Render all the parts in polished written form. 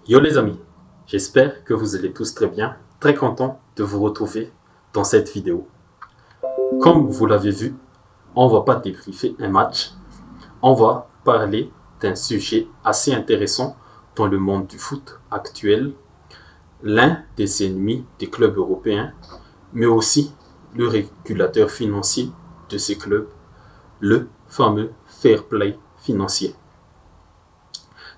Yo les amis, j'espère que vous allez tous très bien, très content de vous retrouver dans cette vidéo. Comme vous l'avez vu, on va pas débriefer un match, on va parler d'un sujet assez intéressant dans le monde du foot actuel, l'un des ennemis des clubs européens, mais aussi le régulateur financier de ces clubs, le fameux fair play financier.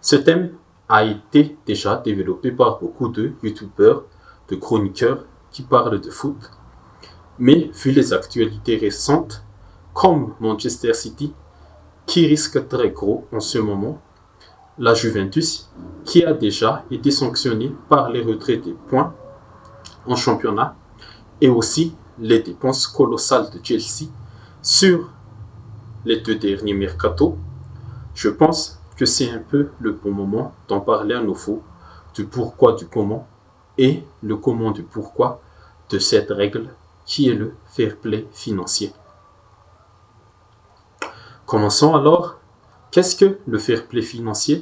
Ce thème a été déjà développé par beaucoup de youtubeurs, de chroniqueurs qui parlent de foot. Mais vu les actualités récentes, comme Manchester City, qui risque très gros en ce moment, la Juventus, qui a déjà été sanctionnée par les retraits des points en championnat, et aussi les dépenses colossales de Chelsea sur les 2 derniers mercatos, je pense que c'est un peu le bon moment d'en parler à nouveau du pourquoi du comment et le comment du pourquoi de cette règle qui est le fair play financier. Commençons alors. Qu'est-ce que le fair play financier?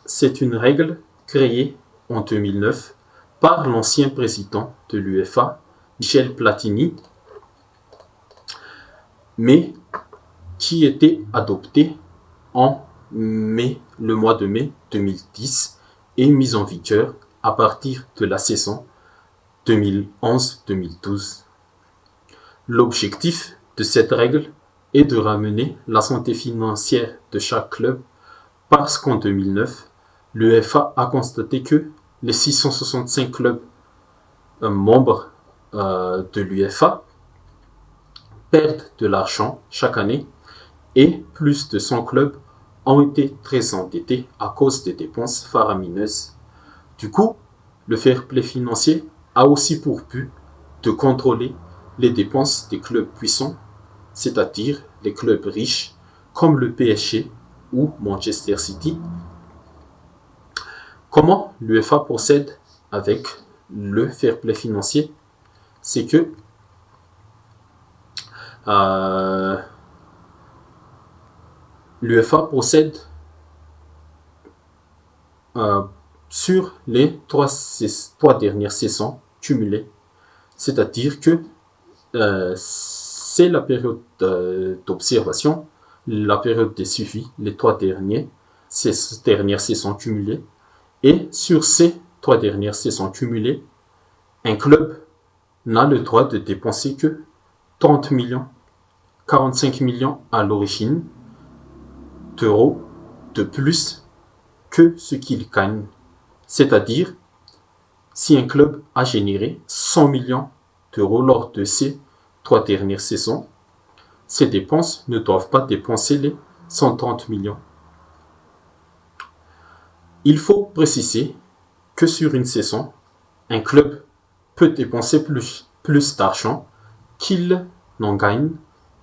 C'est une règle créée en 2009 par l'ancien président de l'UEFA, Michel Platini, mais qui était adoptée le mois de mai 2010 et mise en vigueur à partir de la saison 2011-2012. L'objectif de cette règle est de ramener la santé financière de chaque club parce qu'en 2009, l'UEFA a constaté que les 665 clubs membres de l'UEFA perdent de l'argent chaque année et plus de 100 clubs ont été très endettés à cause des dépenses faramineuses. Du coup, le fair play financier a aussi pour but de contrôler les dépenses des clubs puissants, c'est-à-dire les clubs riches comme le PSG ou Manchester City. Comment l'UEFA procède avec le fair play financier? C'est que l'UEFA procède sur les trois dernières saisons cumulées. C'est-à-dire que c'est la période d'observation, la période de suivi, les ces dernières saisons cumulées. Et sur ces 3 dernières saisons cumulées, un club n'a le droit de dépenser que 30 millions, 45 millions à l'origine d'euros de plus que ce qu'il gagne. C'est-à-dire, si un club a généré 100 millions d'euros lors de ces 3 dernières saisons, ses dépenses ne doivent pas dépasser les 130 millions. Il faut préciser que sur une saison, un club peut dépenser plus d'argent qu'il n'en gagne,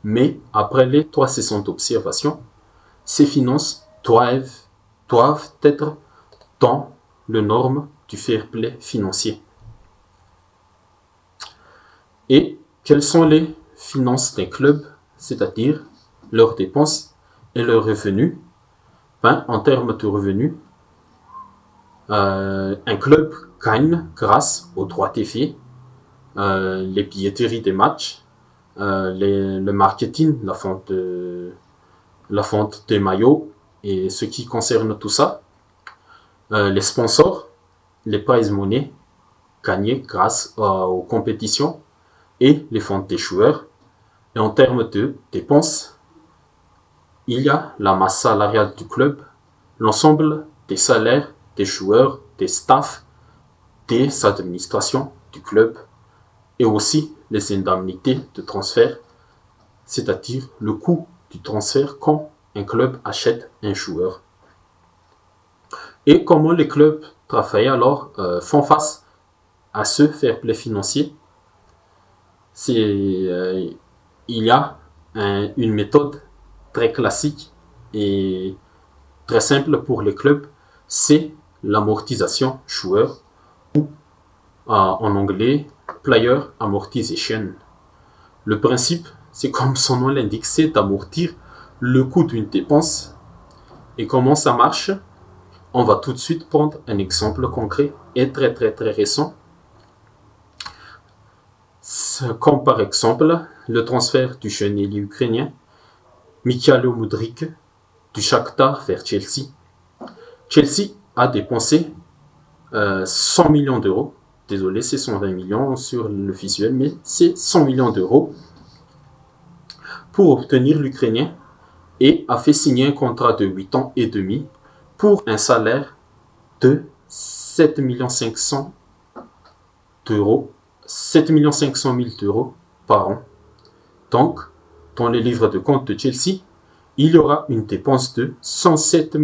mais après les 3 saisons d'observation, ses finances doivent être dans le norme du fair play financier. Et quelles sont les finances d'un club, c'est-à-dire leurs dépenses et leurs revenus? En termes de revenus, un club gagne grâce aux droits TV, les billetteries des matchs, le marketing, la vente des maillots et ce qui concerne tout ça, les sponsors, les prize money gagnés grâce aux compétitions et les ventes des joueurs. Et en termes de dépenses, il y a la masse salariale du club, l'ensemble des salaires des joueurs, des staffs, des administrations du club et aussi les indemnités de transfert, c'est-à-dire le coût du transfert quand un club achète un joueur. Et comment les clubs travaillent alors font face à ce fair play financier? Il y a une méthode très classique et très simple pour les clubs, c'est l'amortisation joueur ou en anglais player amortization. Le principe, c'est comme son nom l'indique, c'est d'amortir le coût d'une dépense. Et comment ça marche? On va tout de suite prendre un exemple concret et très récent, comme par exemple le transfert du jeune ailier ukrainien Mikhailo Mudryk du Shakhtar vers Chelsea. Chelsea a dépensé 100 millions d'euros. Désolé, c'est 120 millions sur le visuel, mais c'est 100 millions d'euros pour obtenir l'Ukrainien et a fait signer un contrat de 8 ans et demi pour un salaire de 7 500 000 d'euros, 7 500 000 d'euros par an. Donc, dans les livres de compte de Chelsea, il y aura une dépense de 107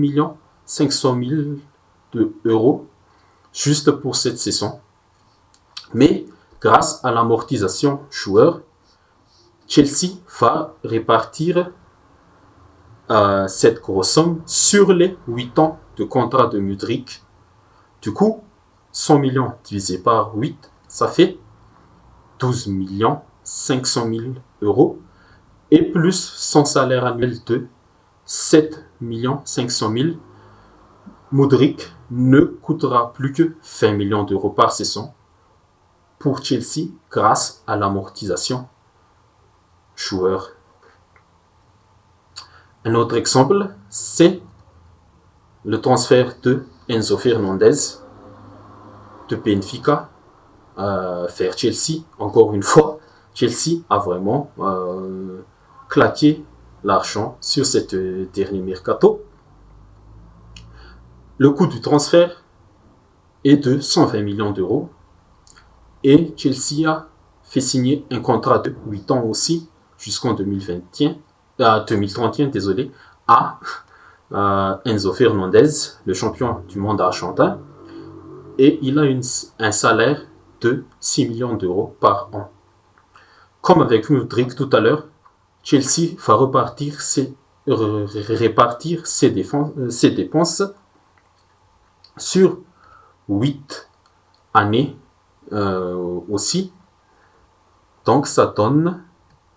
500 000 d'euros juste pour cette saison. Mais grâce à l'amortisation joueur, Chelsea va répartir cette grosse somme sur les 8 ans de contrat de Mudryk. Du coup, 100 millions divisé par 8, ça fait 12 500 000 euros et plus son salaire annuel de 7 500 000. Mudryk ne coûtera plus que 20 millions d'euros par saison pour Chelsea grâce à l'amortisation joueur. Un autre exemple, c'est le transfert de Enzo Fernandez de Benfica vers Chelsea. Encore une fois, Chelsea a vraiment claqué l'argent sur cette dernier mercato. Le coût du transfert est de 120 millions d'euros et Chelsea a fait signer un contrat de 8 ans aussi jusqu'en 2031, désolé, à Enzo Fernandez, le champion du monde argentin, et il a un salaire de 6 millions d'euros par an. Comme avec Mudryk tout à l'heure, Chelsea va répartir ses dépenses sur 8 années aussi. Donc ça donne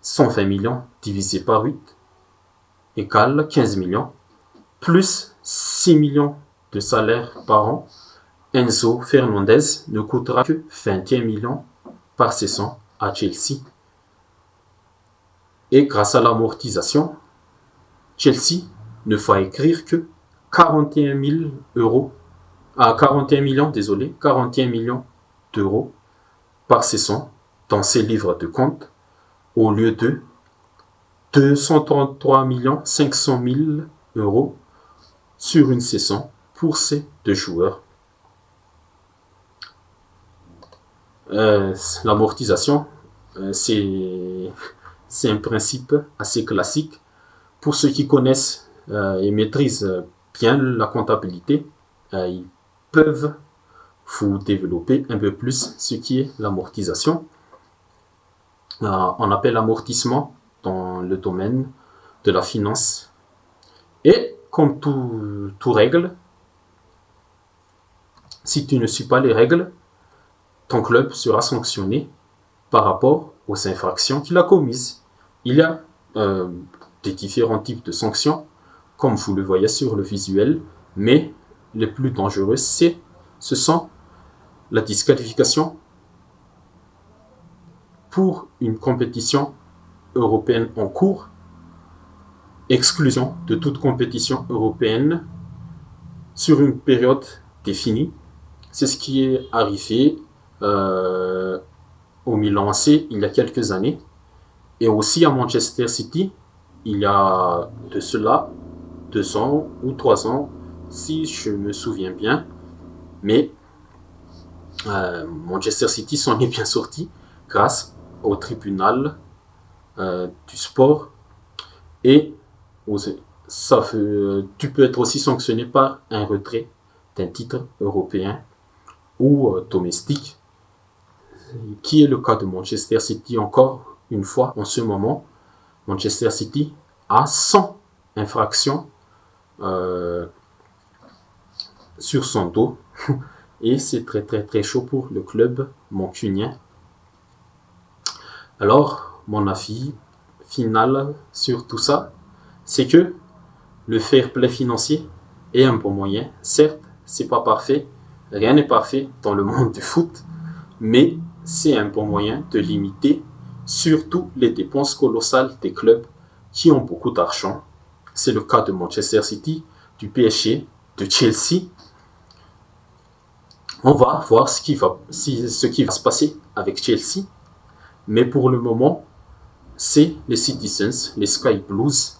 120 millions divisé par 8 égale 15 millions, plus 6 millions de salaire par an. Enzo Fernandez ne coûtera que 21 millions par saison à Chelsea. Et grâce à l'amortisation, Chelsea ne va écrire que 41 millions d'euros par saison dans ses livres de compte au lieu de 233 500 000 euros sur une saison pour ces deux joueurs. L'amortisation, c'est un principe assez classique. Pour ceux qui connaissent et maîtrisent bien la comptabilité, ils peuvent vous développer un peu plus ce qui est l'amortisation. On appelle amortissement dans le domaine de la finance. Et comme tout règle, si tu ne suis pas les règles, ton club sera sanctionné par rapport aux infractions qu'il a commises. Il y a des différents types de sanctions, comme vous le voyez sur le visuel, mais les plus dangereux, ce sont la disqualification pour une compétition européenne en cours, exclusion de toute compétition européenne sur une période définie. C'est ce qui est arrivé au Milan AC il y a quelques années et aussi à Manchester City il y a de cela 2 ans ou 3 ans si je me souviens bien, mais Manchester City s'en est bien sorti grâce au tribunal du sport et tu peux être aussi sanctionné par un retrait d'un titre européen ou domestique, qui est le cas de Manchester City. Encore une fois, en ce moment, Manchester City a 100 infractions sur son dos et c'est très chaud pour le club mancunien. Alors, mon avis final sur tout ça, c'est que le fair play financier est un bon moyen. Certes, c'est pas parfait, rien n'est parfait dans le monde du foot, mais c'est un bon moyen de limiter surtout les dépenses colossales des clubs qui ont beaucoup d'argent. C'est le cas de Manchester City, du PSG, de Chelsea. On va voir ce qui va se passer avec Chelsea, mais pour le moment, c'est les Citizens, les Sky Blues,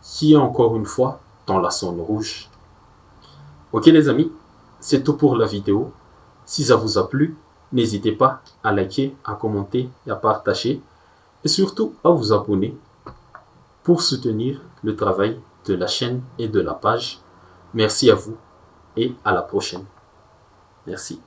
qui est encore une fois dans la zone rouge. Ok les amis, c'est tout pour la vidéo. Si ça vous a plu, n'hésitez pas à liker, à commenter et à partager. Et surtout à vous abonner pour soutenir le travail de la chaîne et de la page. Merci à vous et à la prochaine. Merci.